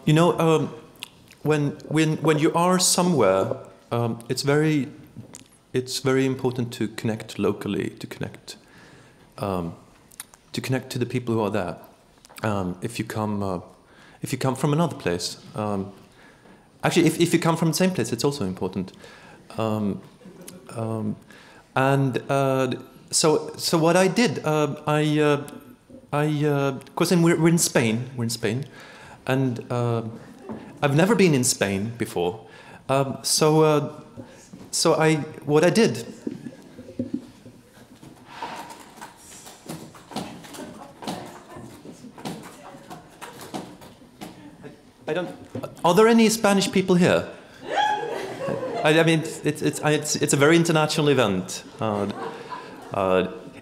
You know, when you are somewhere, it's very important to connect locally, to connect to the people who are there. If you come from another place, actually, if you come from the same place, it's also important. So what I did, because we're in Spain. We're in Spain, and I've never been in Spain before. So what I did. Are there any Spanish people here? I mean, it's a very international event.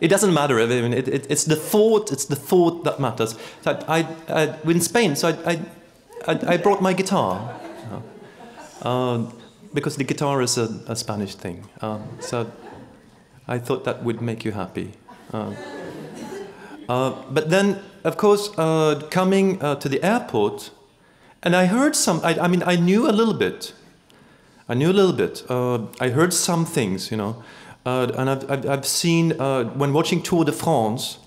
It doesn't matter. I mean, it's the thought. It's the thought that matters. So in Spain, so I brought my guitar because the guitar is a Spanish thing. So I thought that would make you happy. But then, of course, coming to the airport, and I heard some. I mean, I knew a little bit. I heard some things, you know. And I've seen, when watching Tour de France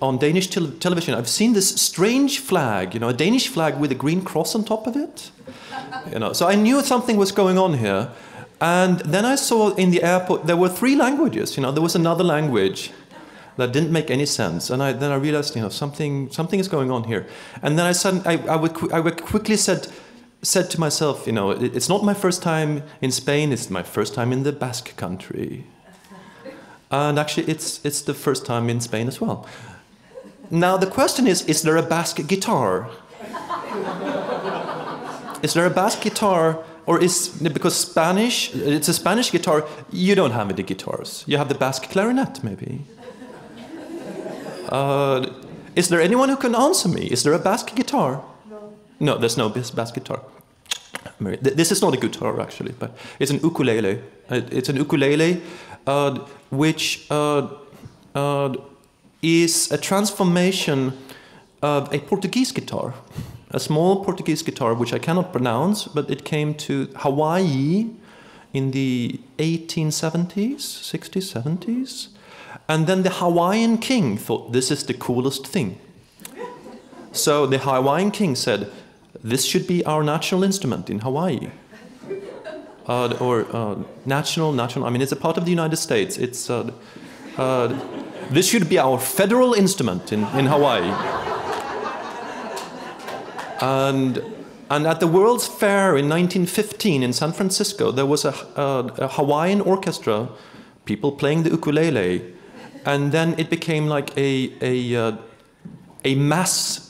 on Danish television, I've seen this strange flag, you know, a Danish flag with a green cross on top of it. You know, so I knew something was going on here. And then I saw in the airport, there were 3 languages, you know, there was another language that didn't make any sense. And then I realized, you know, something is going on here. And then I would quickly said to myself, you know, it's not my first time in Spain, it's my first time in the Basque country. And actually, it's the first time in Spain as well. Now, the question is there a Basque guitar? Is there a Basque guitar, or because Spanish, it's a Spanish guitar, you don't have any guitars. You have the Basque clarinet, maybe. Is there anyone who can answer me? Is there a Basque guitar? No, there's no Basque guitar. This is not a guitar, actually, but it's an ukulele. It's an ukulele, which is a transformation of a Portuguese guitar, a small Portuguese guitar, which I cannot pronounce, but it came to Hawaii in the 1870s, 60s, 70s. And then the Hawaiian king thought, this is the coolest thing. So the Hawaiian king said, this should be our national instrument in Hawaii. National, I mean, it's a part of the United States. It's, this should be our federal instrument in Hawaii. And at the World's Fair in 1915 in San Francisco, there was a Hawaiian orchestra, people playing the ukulele, and then it became like a mass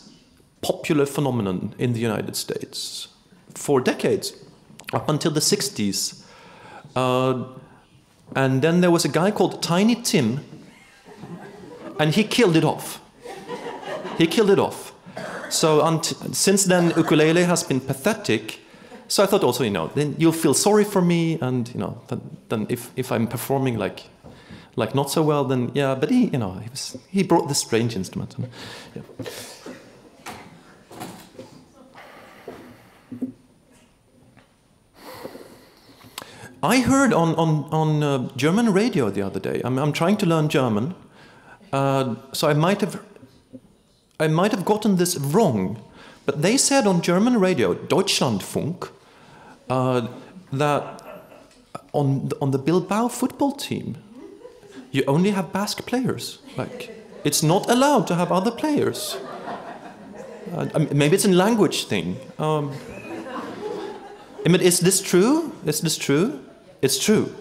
popular phenomenon in the United States for decades, up until the 60s. And then there was a guy called Tiny Tim, and he killed it off. So since then, ukulele has been pathetic. So I thought also, you know, then you'll feel sorry for me, and you know, then if I'm performing like not so well, then yeah. But he brought this strange instrument. And, yeah. I heard on German radio the other day. I'm trying to learn German, so I might have gotten this wrong, but they said on German radio, Deutschlandfunk, that on the Bilbao football team, you only have Basque players. Like, it's not allowed to have other players. Maybe it's a language thing. Is this true? Is this true? It's true.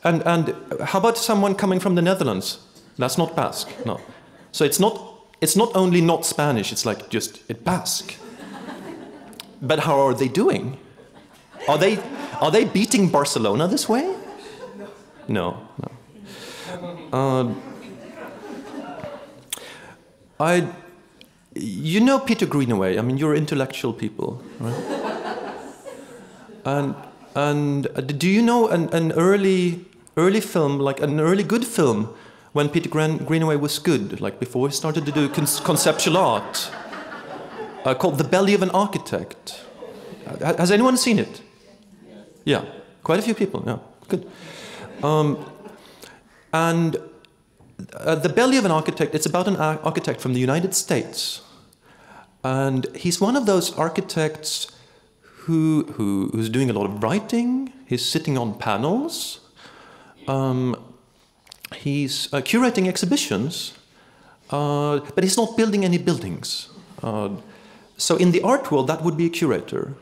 And how about someone coming from the Netherlands? That's not Basque, no. So it's not only not Spanish, it's like just Basque. But how are they doing? Are they beating Barcelona this way? No. You know Peter Greenaway. I mean, you're intellectual people, right? And do you know an early film, like an early good film, when Peter Greenaway was good, like before he started to do conceptual art? called The Belly of an Architect. Has anyone seen it? Yeah, quite a few people, yeah, good. And The Belly of an Architect, it's about an architect from the United States. And he's one of those architects who's doing a lot of writing. He's sitting on panels. He's curating exhibitions, but he's not building any buildings. So in the art world, that would be a curator.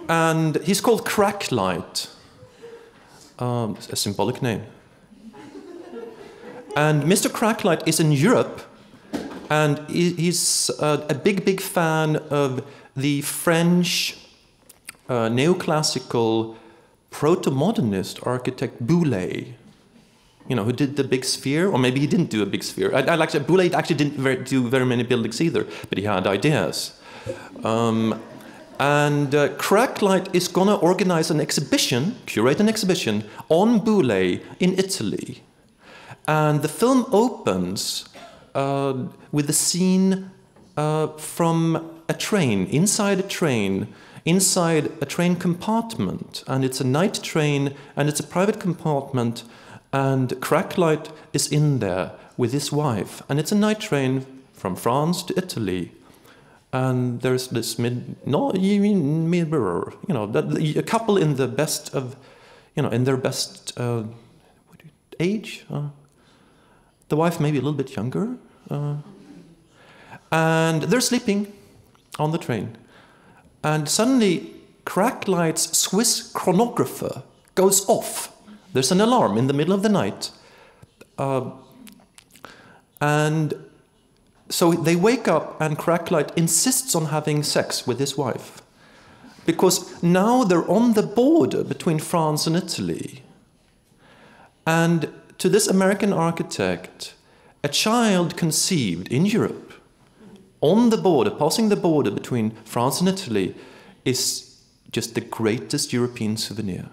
And he's called Cracklight, a symbolic name. And Mr. Cracklight is in Europe, and he's a big fan of the French neoclassical proto-modernist architect Boulez, you know, who did the big sphere, or maybe he didn't do a big sphere. I like that Boulez actually didn't do very many buildings either, but he had ideas. Cracklight is going to organize an exhibition, curate an exhibition, on Boulez in Italy. And the film opens with a scene from a train, inside a train compartment. And it's a night train, and it's a private compartment, and Cracklight is in there with his wife. And it's a night train from France to Italy. And there's this a couple in the best of, you know, in their best age. The wife maybe a little bit younger. And they're sleeping on the train. And suddenly, Cracklight's Swiss chronographer goes off. There's an alarm in the middle of the night. And so they wake up, and Cracklight insists on having sex with his wife. Because now they're on the border between France and Italy. And to this American architect, a child conceived in Europe, on the border, passing the border between France and Italy, is just the greatest European souvenir.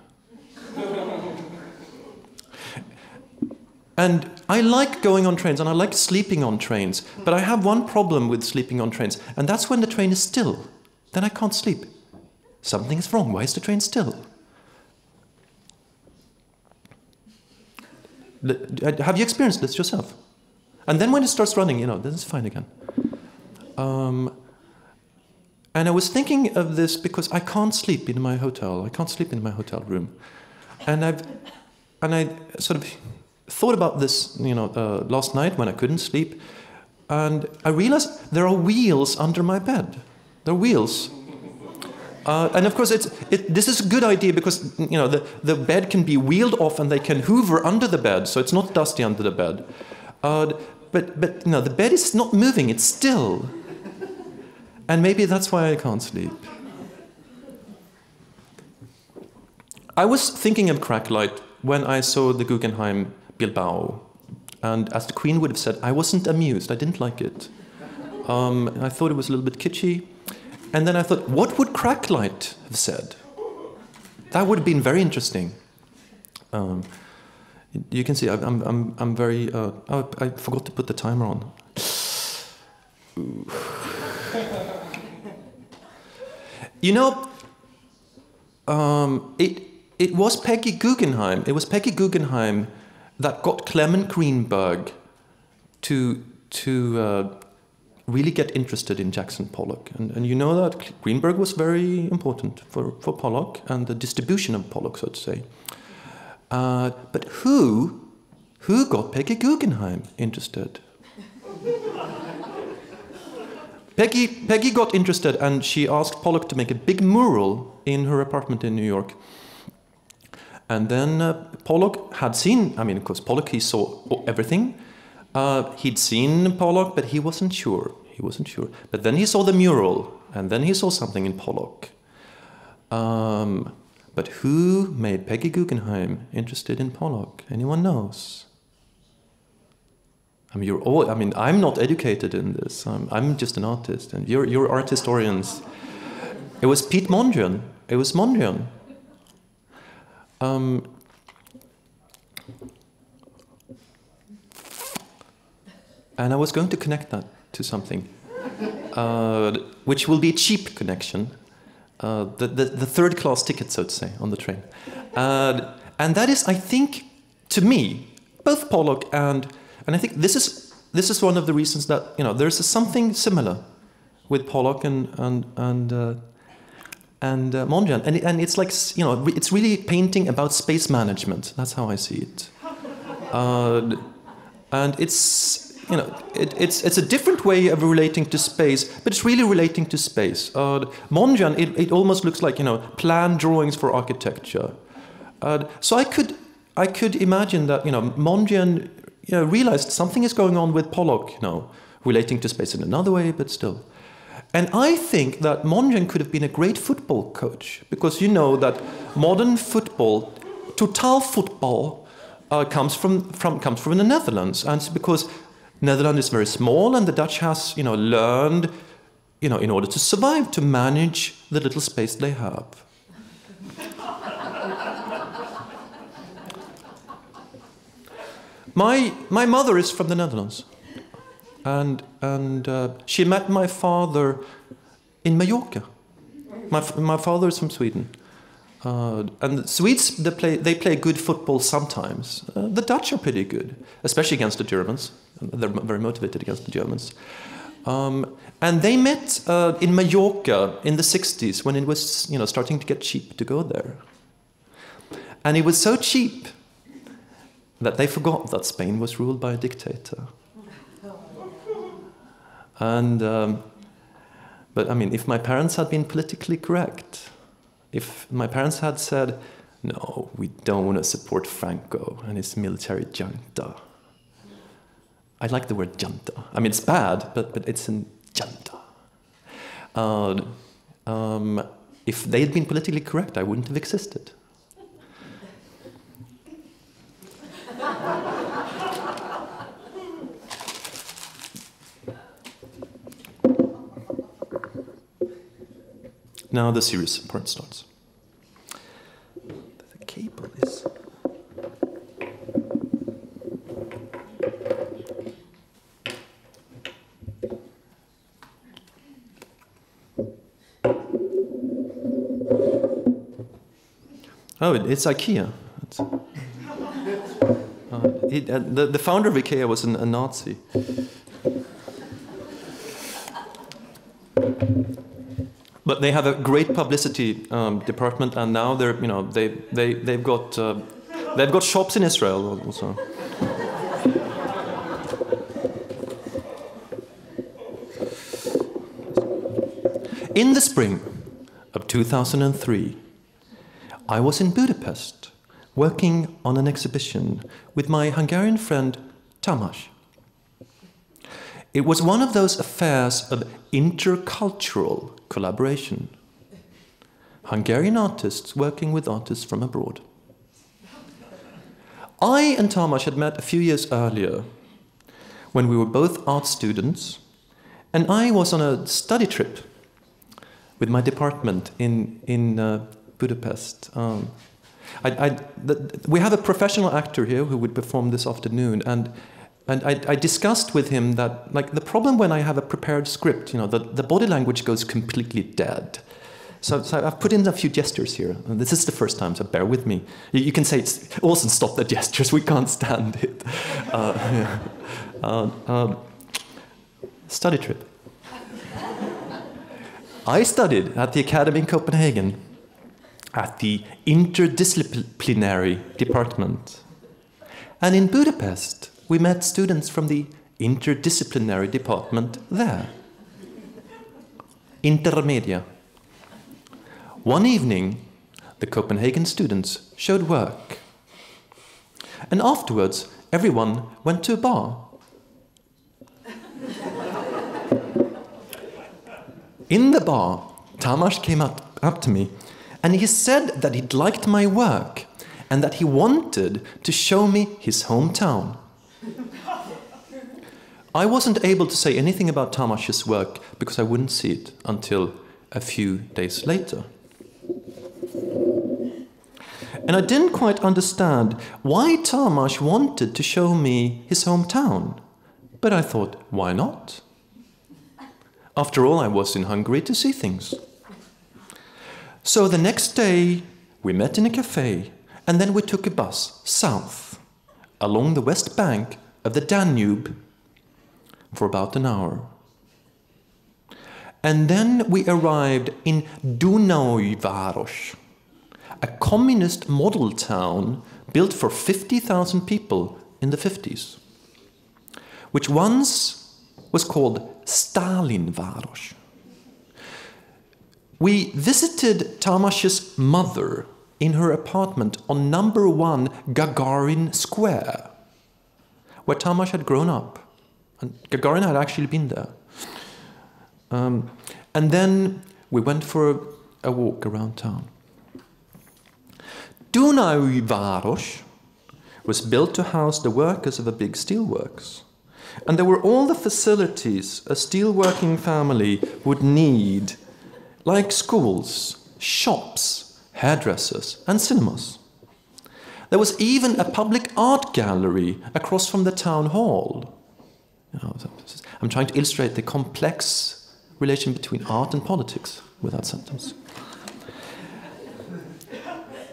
And I like going on trains, and I like sleeping on trains, but I have one problem with sleeping on trains, and that's when the train is still. Then I can't sleep. Something's wrong. Why is the train still? Have you experienced this yourself? And then when it starts running, you know, then it's fine again. And I was thinking of this because I can't sleep in my hotel. I can't sleep in my hotel room. And I sort of thought about this, you know, last night when I couldn't sleep, and I realized there are wheels under my bed. There are wheels. And of course, this is a good idea because, you know, the bed can be wheeled off and they can hoover under the bed, so it's not dusty under the bed. But no, the bed is not moving; it's still. And maybe that's why I can't sleep. I was thinking of Cracklight when I saw the Guggenheim Bilbao, and as the Queen would have said, I wasn't amused. I didn't like it. I thought it was a little bit kitschy. And then I thought, what would Cracklight have said? That would have been very interesting. You can see I'm very. Oh, I forgot to put the timer on. You know, it was Peggy Guggenheim. It was Peggy Guggenheim that got Clement Greenberg to really get interested in Jackson Pollock. And you know that Greenberg was very important for Pollock and the distribution of Pollock, so to say. But who got Peggy Guggenheim interested? Peggy got interested, and she asked Pollock to make a big mural in her apartment in New York. And then Pollock had seen, I mean, of course, Pollock, he saw everything. He'd seen Pollock, but he wasn't sure. He wasn't sure. But then he saw the mural, and then he saw something in Pollock. But who made Peggy Guggenheim interested in Pollock? Anyone knows? I mean, I'm not educated in this. I'm just an artist, and you're art historians. It was Pete Mondrian. It was Mondrian. And I was going to connect that to something, which will be a cheap connection, the third-class ticket, so to say, on the train. And that is, I think, to me, both Pollock and I think this is one of the reasons that, you know, there's something similar with Pollock and Mondrian, and it's like, you know, it's really painting about space management. That's how I see it, and it's, you know, it's a different way of relating to space, but it's really relating to space. Mondrian, it almost looks like, you know, plan drawings for architecture. So I could imagine that, you know, Mondrian, you know, realized something is going on with Pollock, you know, relating to space in another way, but still. And I think that Mondrian could have been a great football coach, because you know that modern football, total football, comes from the Netherlands, and it's because Netherlands is very small, and the Dutch has, you know, learned, you know, in order to survive, to manage the little space they have. My mother is from the Netherlands, and she met my father in Mallorca. My father is from Sweden, and the Swedes, they play good football sometimes. The Dutch are pretty good, especially against the Germans. They're very motivated against the Germans. And they met in Mallorca in the 60s, when it was, you know, starting to get cheap to go there. And it was so cheap that they forgot that Spain was ruled by a dictator. And, but I mean, if my parents had been politically correct, if my parents had said, no, we don't want to support Franco and his military junta. I like the word junta. I mean, it's bad, but it's a junta. If they had been politically correct, I wouldn't have existed. Now the serious part starts. The cable is... Oh, it's IKEA. The founder of IKEA was a Nazi. But they have a great publicity department, and now they're, you know, they've got shops in Israel also. In the spring of 2003, I was in Budapest working on an exhibition with my Hungarian friend Tamás. It was one of those affairs of intercultural collaboration. Hungarian artists working with artists from abroad. I and Tamás had met a few years earlier when we were both art students, and I was on a study trip with my department in Budapest. We have a professional actor here who would perform this afternoon, and I discussed with him that, like, the problem when I have a prepared script, you know, the body language goes completely dead. So I've put in a few gestures here. And this is the first time, so bear with me. You can say, Olsen, stop the gestures, we can't stand it. Study trip. I studied at the Academy in Copenhagen, at the interdisciplinary department. And in Budapest, we met students from the interdisciplinary department there. Intermedia. One evening, the Copenhagen students showed work. And afterwards, everyone went to a bar. In the bar, Tamás came up to me, and he said that he'd liked my work and that he wanted to show me his hometown. I wasn't able to say anything about Tamás's work because I wouldn't see it until a few days later. And I didn't quite understand why Tamás wanted to show me his hometown. But I thought, why not? After all, I was in Hungary to see things. So the next day, we met in a cafe, and then we took a bus south, along the west bank of the Danube, for about an hour. And then we arrived in Dunajváros, a communist model town built for 50,000 people in the 50s, which once was called Stalinváros. We visited Tamás's mother in her apartment on number 1 Gagarin Square, where Tamás had grown up. And Gagarin had actually been there. And then we went for a walk around town. Dunajváros was built to house the workers of a big steelworks. And there were all the facilities a steelworking family would need, like schools, shops, hairdressers, and cinemas. There was even a public art gallery across from the town hall. I'm trying to illustrate the complex relation between art and politics with that sentence.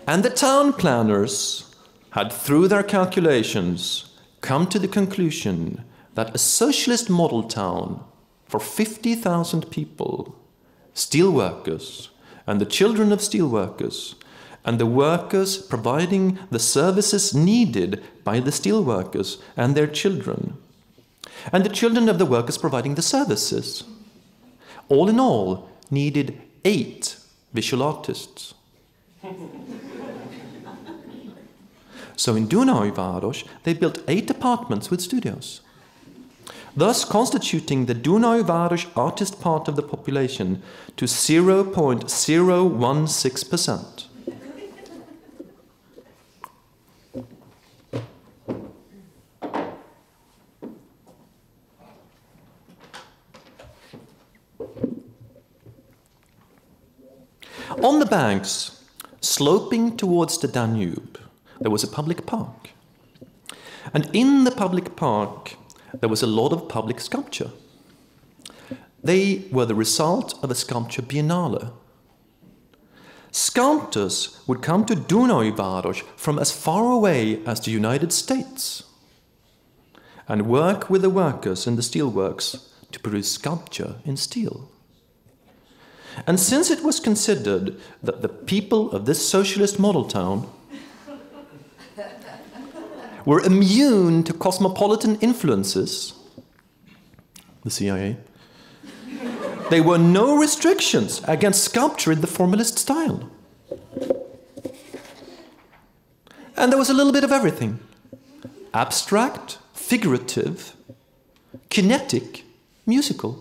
And the town planners had, through their calculations, come to the conclusion that a socialist model town for 50,000 people, steelworkers, and the children of steelworkers, and the workers providing the services needed by the steelworkers and their children, and the children of the workers providing the services, all in all, needed 8 visual artists. So in Dunajváros, they built 8 apartments with studios, thus constituting the Dunajváros artist part of the population to 0.016%. On the banks, sloping towards the Danube, there was a public park. And in the public park, there was a lot of public sculpture. They were the result of a sculpture biennale. Sculptors would come to Dunajváros from as far away as the United States and work with the workers in the steelworks to produce sculpture in steel. And since it was considered that the people of this socialist model town were immune to cosmopolitan influences, the CIA, there were no restrictions against sculpture in the formalist style. And there was a little bit of everything: abstract, figurative, kinetic, musical.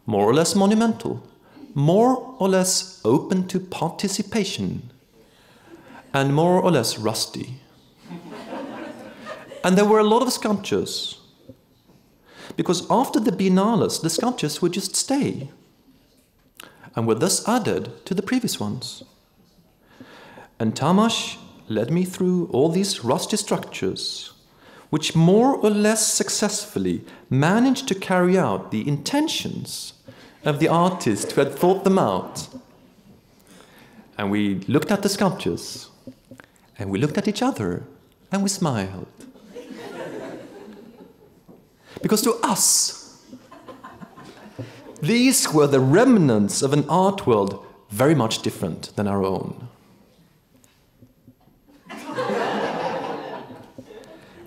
More or less monumental, more or less open to participation, and more or less rusty. And there were a lot of sculptures, because after the biennales, the sculptures would just stay, and were thus added to the previous ones. And Tamás led me through all these rusty structures, which more or less successfully managed to carry out the intentions of the artist who had thought them out. And we looked at the sculptures, and we looked at each other, and we smiled. Because to us, these were the remnants of an art world very much different than our own.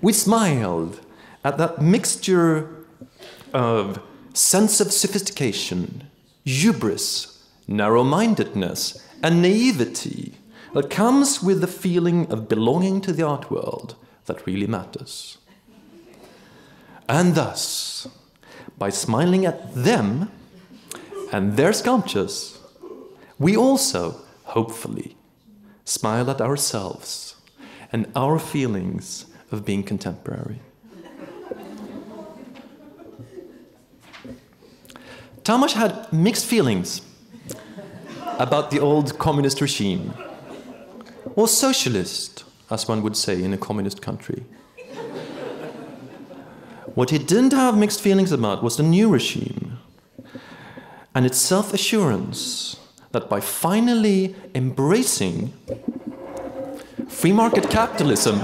We smiled at that mixture of sense of sophistication, hubris, narrow-mindedness, and naivety that comes with the feeling of belonging to the art world that really matters. And thus, by smiling at them and their sculptures, we also, hopefully, smile at ourselves and our feelings of being contemporary. Tamás had mixed feelings about the old communist regime, or socialist, as one would say in a communist country. What he didn't have mixed feelings about was the new regime and its self-assurance that by finally embracing free market capitalism,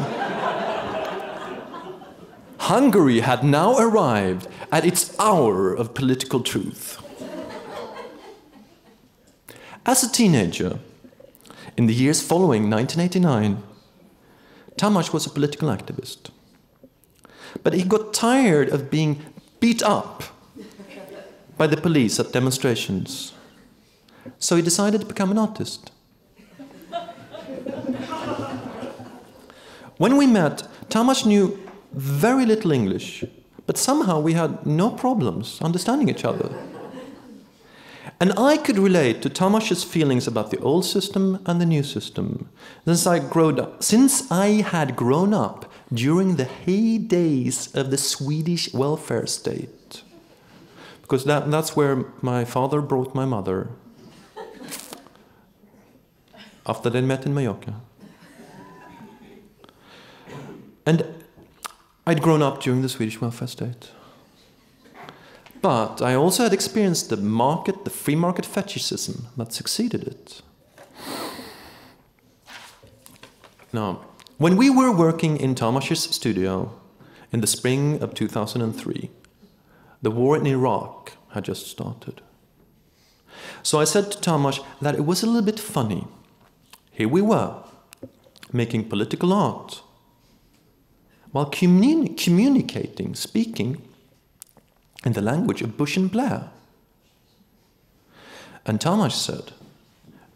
Hungary had now arrived at its hour of political truth. As a teenager, in the years following 1989, Tamás was a political activist. But he got tired of being beat up by the police at demonstrations. So he decided to become an artist. When we met, Tamás knew very little English, but somehow we had no problems understanding each other. And I could relate to Tamás's feelings about the old system and the new system, since I had grown up during the heydays of the Swedish welfare state. Because that's where my father brought my mother after they met in Mallorca. And I'd grown up during the Swedish welfare state. But I also had experienced the free market fetishism that succeeded it. Now, when we were working in Tamás's studio in the spring of 2003, the war in Iraq had just started. So I said to Tamás that it was a little bit funny. Here we were, making political art, while communicating, speaking in the language of Bush and Blair. And Tamás said,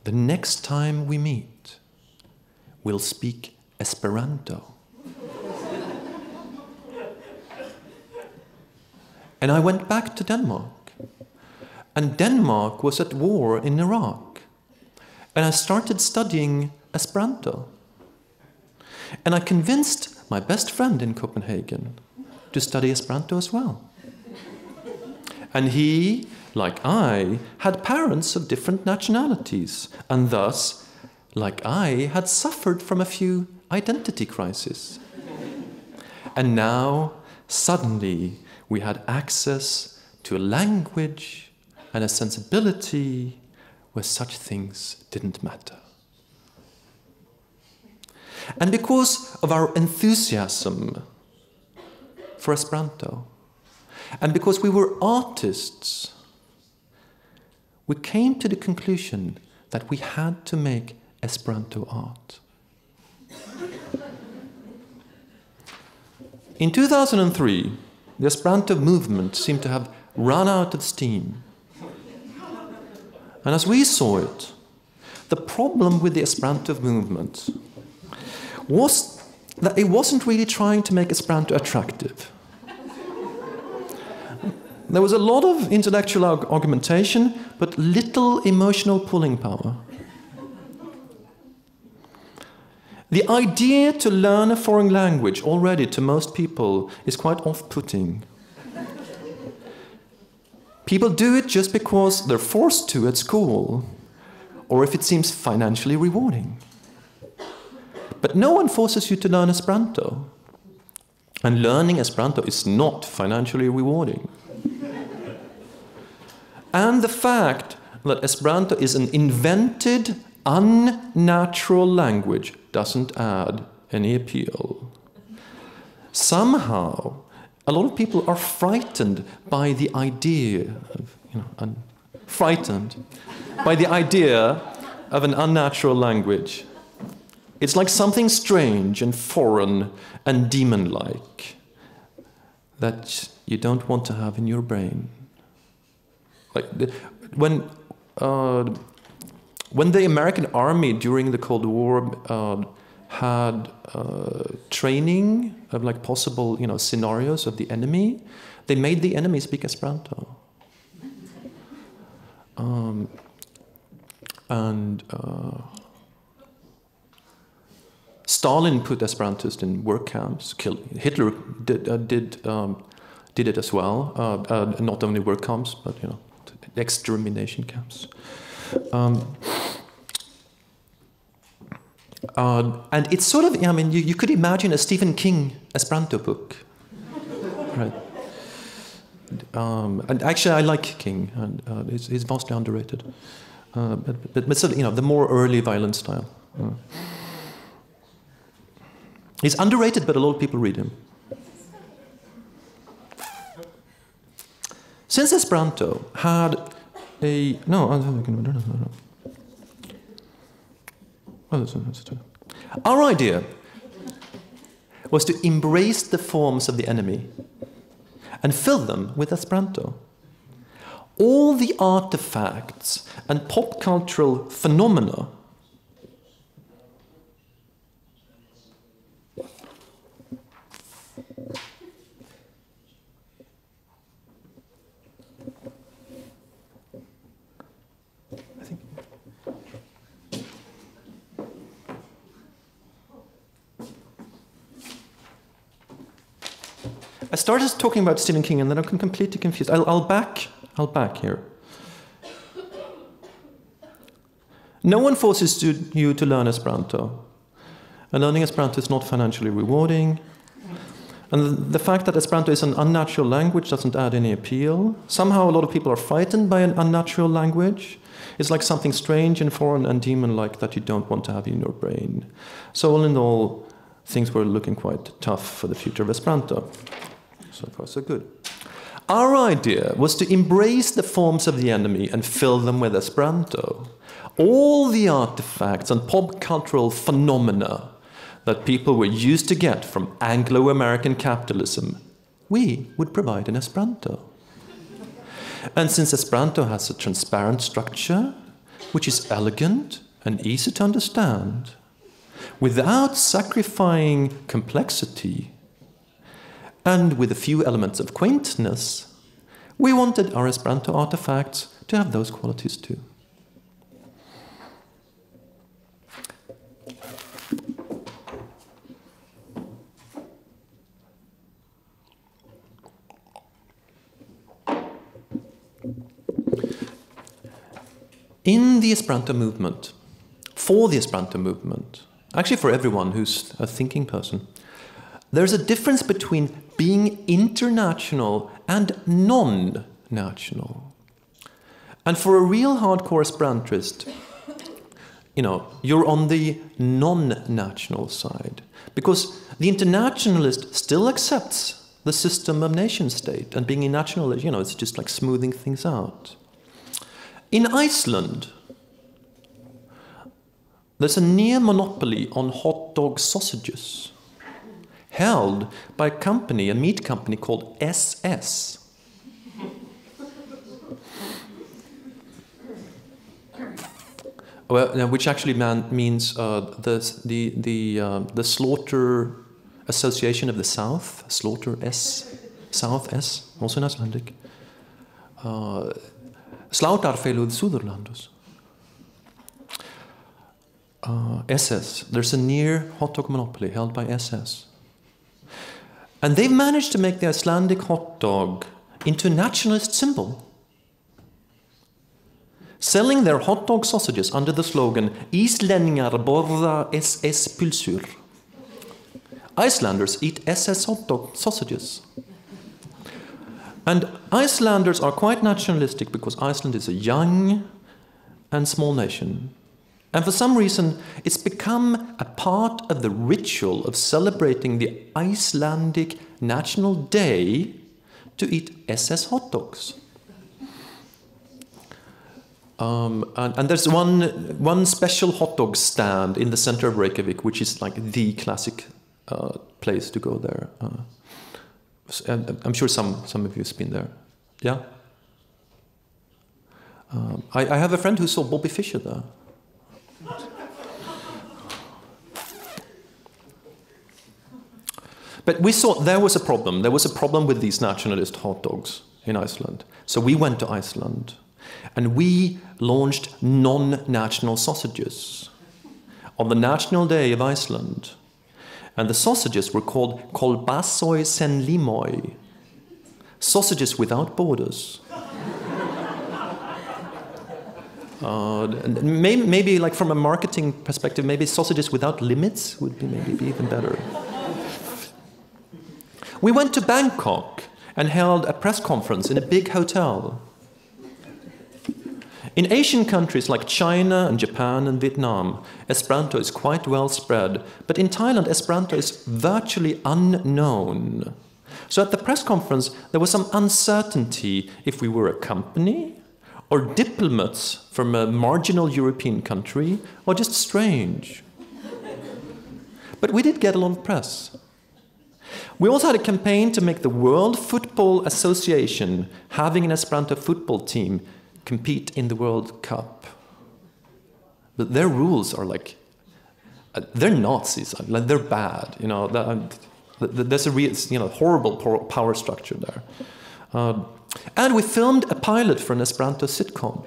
the next time we meet, we'll speak Esperanto. And I went back to Denmark. And Denmark was at war in Iraq. And I started studying Esperanto. And I convinced my best friend in Copenhagen to study Esperanto as well. And he, like I, had parents of different nationalities, and thus, like I, had suffered from a few identity crises. And now, suddenly, we had access to a language and a sensibility where such things didn't matter. And because of our enthusiasm for Esperanto, and because we were artists, we came to the conclusion that we had to make Esperanto art. In 2003, the Esperanto movement seemed to have run out of steam. And as we saw it, the problem with the Esperanto movement was that it wasn't really trying to make Esperanto attractive. There was a lot of intellectual argumentation, but little emotional pulling power. The idea to learn a foreign language already to most people is quite off-putting. People do it just because they're forced to at school, or if it seems financially rewarding. But no one forces you to learn Esperanto. And learning Esperanto is not financially rewarding. And the fact that Esperanto is an invented, unnatural language doesn't add any appeal. Somehow, a lot of people are frightened by the idea of, frightened by the idea of an unnatural language. It's like something strange and foreign and demon-like that you don't want to have in your brain. Like when the American army during the Cold War had training of like possible scenarios of the enemy, they made the enemy speak Esperanto. Stalin put Esperantists in work camps. Hitler did it as well. Not only work camps, but extermination camps. And it's sort of, you could imagine a Stephen King Esperanto book. right. And actually, I like King, and he's vastly underrated. But still, you know, the more early violin style. He's underrated, but a lot of people read him. Since Esperanto had a our idea was to embrace the forms of the enemy and fill them with Esperanto. All the artifacts and pop cultural phenomena I started talking about Stephen King and then I'm completely confused. I'll back here. No one forces you to learn Esperanto. And learning Esperanto is not financially rewarding. And the fact that Esperanto is an unnatural language doesn't add any appeal. Somehow a lot of people are frightened by an unnatural language. It's like something strange and foreign and demon-like that you don't want to have in your brain. So all in all, things were looking quite tough for the future of Esperanto. So far, so good. Our idea was to embrace the forms of the enemy and fill them with Esperanto. All the artifacts and pop cultural phenomena that people were used to get from Anglo-American capitalism, we would provide in Esperanto. And since Esperanto has a transparent structure, which is elegant and easy to understand, without sacrificing complexity, and with a few elements of quaintness, we wanted our Esperanto artifacts to have those qualities too. In the Esperanto movement, for the Esperanto movement, actually for everyone who's a thinking person, there's a difference between being international and non-national. And for a real hardcore Esperantist, you know, you're on the non-national side. Because the internationalist still accepts the system of nation state, and being a nationalist, you know, it's just like smoothing things out. In Iceland, there's a near monopoly on hot dog sausages, held by a meat company called SS. Well, which actually means the Slaughter Association of the South, Slaughter S, South S, also in Icelandic. Sláturfélög Suðurlands. SS. There's a near hot dog monopoly held by SS. And they've managed to make the Icelandic hot dog into a nationalist symbol, selling their hot dog sausages under the slogan Íslendingar borða SS-pylsur. Icelanders eat SS hot dog sausages. And Icelanders are quite nationalistic because Iceland is a young and small nation. And for some reason, it's become a part of the ritual of celebrating the Icelandic National Day to eat SS hot dogs. And there's one special hot dog stand in the center of Reykjavik, which is like the classic place to go there. And I'm sure some of you have been there. Yeah? I have a friend who saw Bobby Fischer there. But we saw there was a problem. There was a problem with these nationalist hot dogs in Iceland. So we went to Iceland and we launched non-national sausages on the National Day of Iceland. And the sausages were called kolbasoi sen limoi, sausages without borders. Maybe like from a marketing perspective, maybe sausages without limits would be maybe be even better. We went to Bangkok and held a press conference in a big hotel. In Asian countries like China and Japan and Vietnam, Esperanto is quite well spread, but in Thailand, Esperanto is virtually unknown. So at the press conference, there was some uncertainty if we were a company, or diplomats from a marginal European country, or just strange. But we did get a lot of press. We also had a campaign to make the World Football Association, having an Esperanto football team, compete in the World Cup. But their rules are like, they're Nazis, like they're bad, you know. There's a real, horrible power structure there. And we filmed a pilot for an Esperanto sitcom.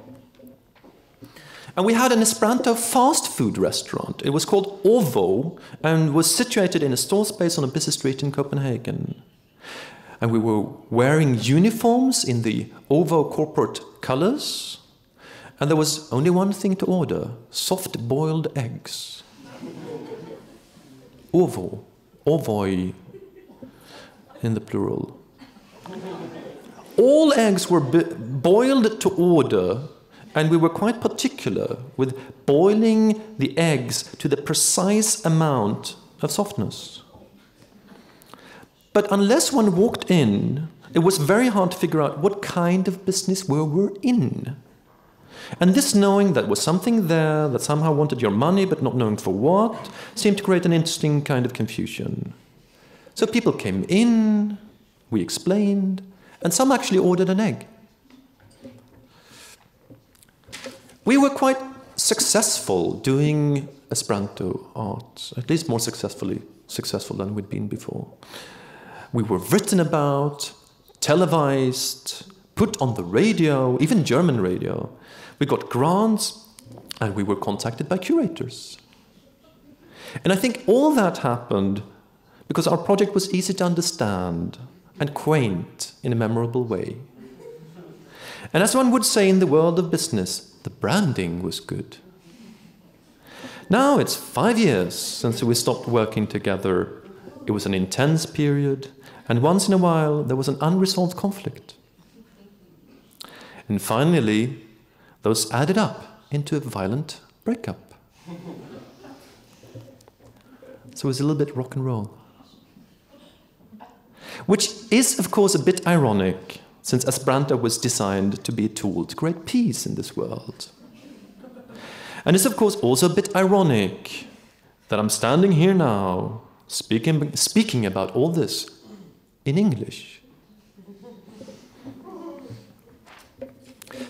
And we had an Esperanto fast food restaurant. It was called Ovo and was situated in a stall space on a busy street in Copenhagen. And we were wearing uniforms in the Ovo corporate colors. And there was only one thing to order: soft-boiled eggs. Ovo, ovoi, in the plural. All eggs were boiled to order, and we were quite particular with boiling the eggs to the precise amount of softness. But unless one walked in, it was very hard to figure out what kind of business we were in. And this knowing that was something there that somehow wanted your money but not knowing for what seemed to create an interesting kind of confusion. So people came in, we explained, and some actually ordered an egg. We were quite successful doing Esperanto art, at least more successful than we'd been before. We were written about, televised, put on the radio, even German radio. We got grants, and we were contacted by curators. And I think all that happened because our project was easy to understand and quaint in a memorable way. And as one would say in the world of business, the branding was good. Now it's 5 years since we stopped working together. It was an intense period, and once in a while there was an unresolved conflict. And finally, those added up into a violent breakup. So it was a little bit rock and roll. Which is, of course, a bit ironic, since Esperanto was designed to be a tool to create peace in this world. And it's, of course, also a bit ironic that I'm standing here now, speaking about all this in English.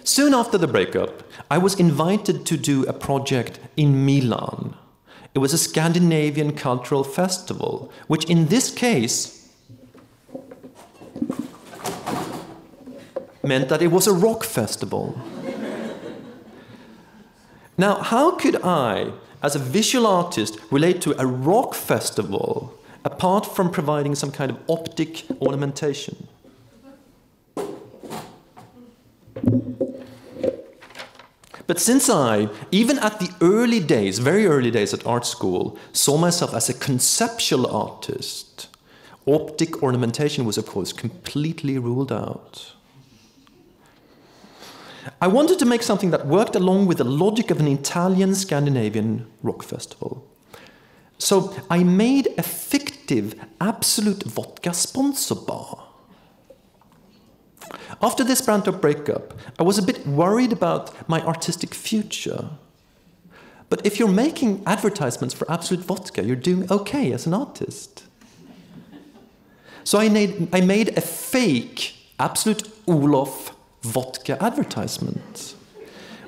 Soon after the breakup, I was invited to do a project in Milan. It was a Scandinavian cultural festival, which in this case meant that it was a rock festival. Now, how could I, as a visual artist, relate to a rock festival apart from providing some kind of optic ornamentation? But since I, even at the early days, very early days at art school, saw myself as a conceptual artist, optic ornamentation was, of course, completely ruled out. I wanted to make something that worked along with the logic of an Italian Scandinavian rock festival. So I made a fictive Absolute vodka sponsor bar. After the Esperanto breakup, I was a bit worried about my artistic future. But if you're making advertisements for Absolute vodka, you're doing okay as an artist. So I made a fake Absolute Olof vodka advertisement,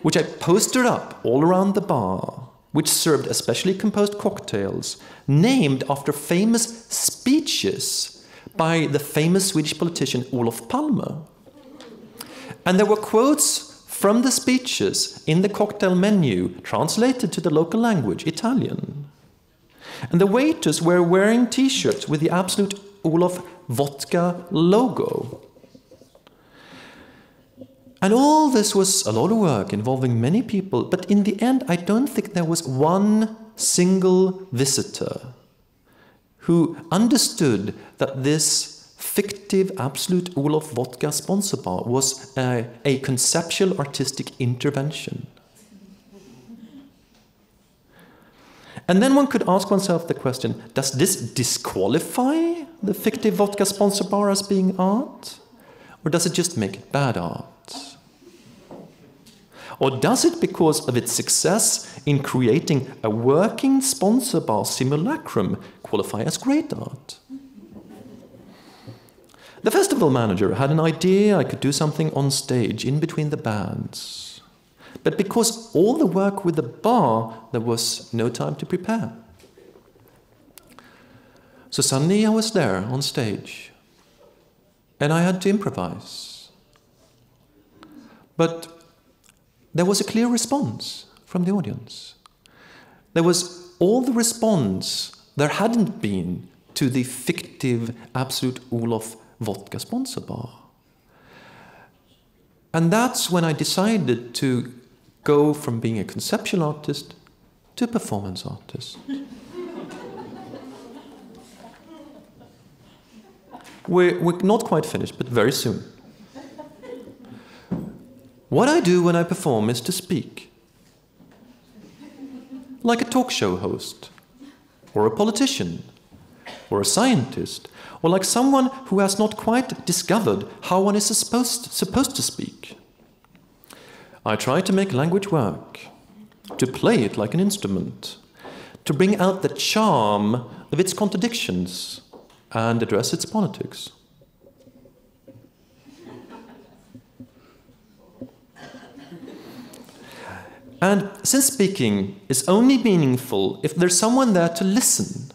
which I posted up all around the bar, which served especially composed cocktails named after famous speeches by the famous Swedish politician Olof Palme. And there were quotes from the speeches in the cocktail menu translated to the local language, Italian. And the waiters were wearing t-shirts with the Absolute Olof vodka logo. And all this was a lot of work involving many people, but in the end, I don't think there was one single visitor who understood that this fictive Absolute Olof Vodka sponsor bar was a conceptual artistic intervention. And then one could ask oneself the question, does this disqualify the fictive vodka sponsor bar as being art? Or does it just make it bad art? Or does it, because of its success in creating a working sponsor bar simulacrum, qualify as great art? The festival manager had an idea I could do something on stage in between the bands. But because all the work with the bar, there was no time to prepare. So suddenly I was there on stage, and I had to improvise. But there was a clear response from the audience. There was all the response there hadn't been to the fictive Absolute Olof Vodka sponsor bar. And that's when I decided to go from being a conceptual artist to a performance artist. We're not quite finished, but very soon. What I do when I perform is to speak. Like a talk show host, or a politician, or a scientist, or like someone who has not quite discovered how one is supposed to speak. I try to make language work, to play it like an instrument, to bring out the charm of its contradictions and address its politics. And since speaking is only meaningful if there's someone there to listen,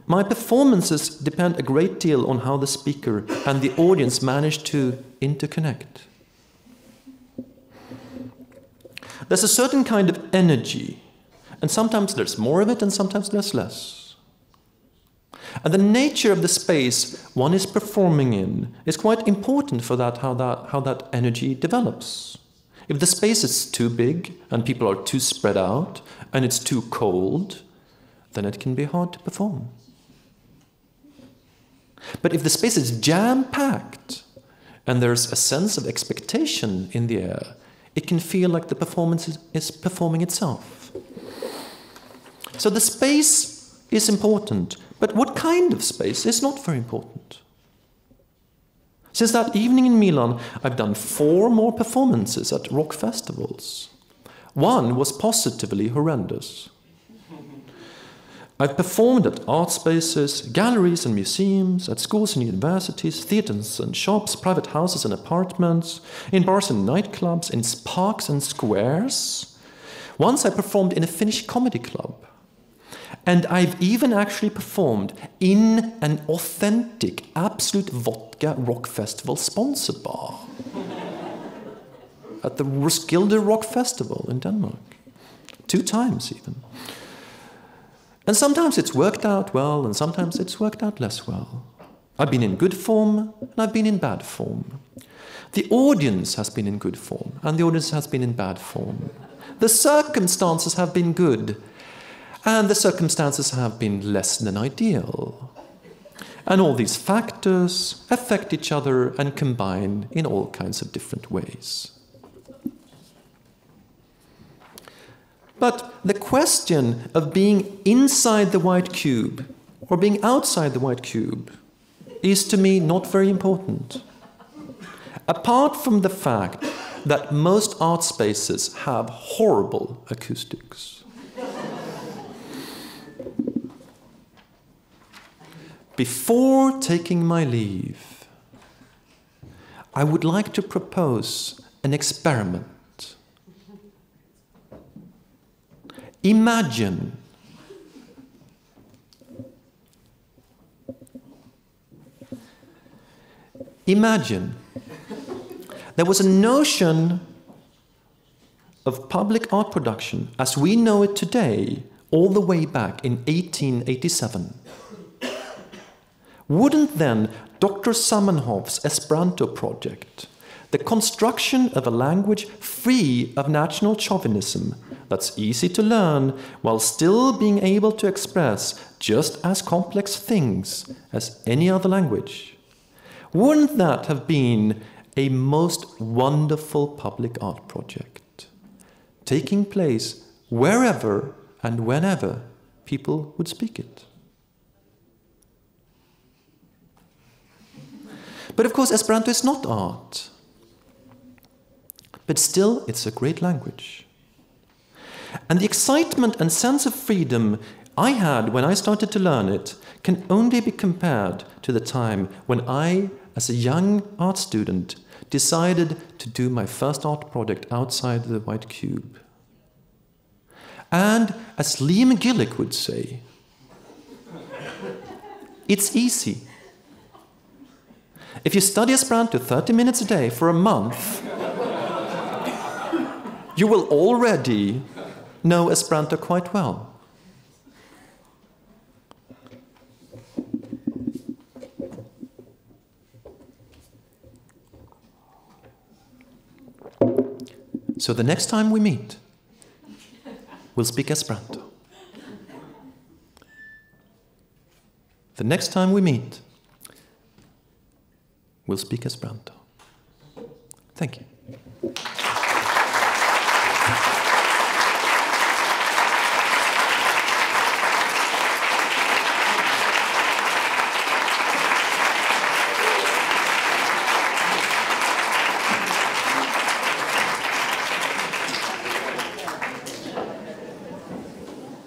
my performances depend a great deal on how the speaker and the audience manage to interconnect. There's a certain kind of energy, and sometimes there's more of it and sometimes there's less. And the nature of the space one is performing in is quite important for how that energy develops. If the space is too big and people are too spread out and it's too cold, then it can be hard to perform. But if the space is jam-packed and there's a sense of expectation in the air, it can feel like the performance is performing itself. So the space is important, but what kind of space is not very important. Since that evening in Milan, I've done 4 more performances at rock festivals. One was positively horrendous. I've performed at art spaces, galleries and museums, at schools and universities, theatres and shops, private houses and apartments, in bars and nightclubs, in parks and squares. Once I performed in a Finnish comedy club. And I've even actually performed in an authentic Absolute Vodka Rock Festival sponsor bar. At the Roskilde Rock Festival in Denmark. 2 times even. And sometimes it's worked out well, and sometimes it's worked out less well. I've been in good form, and I've been in bad form. The audience has been in good form, and the audience has been in bad form. The circumstances have been good, and the circumstances have been less than ideal. And all these factors affect each other and combine in all kinds of different ways. But the question of being inside the white cube or being outside the white cube is to me not very important. Apart from the fact that most art spaces have horrible acoustics. Before taking my leave, I would like to propose an experiment. Imagine there was a notion of public art production as we know it today all the way back in 1887. Wouldn't then Dr. Zamenhof's Esperanto project, The construction of a language free of national chauvinism that's easy to learn while still being able to express just as complex things as any other language. Wouldn't that have been a most wonderful public art project, taking place wherever and whenever people would speak it? But of course, Esperanto is not art. But still, it's a great language. And the excitement and sense of freedom I had when I started to learn it can only be compared to the time when I, as a young art student, decided to do my first art project outside the white cube. And as Liam Gillick would say, it's easy. If you study Esperanto 30 minutes a day for a month, you will already know Esperanto quite well. So the next time we meet, we'll speak Esperanto. The next time we meet, we'll speak Esperanto. Thank you.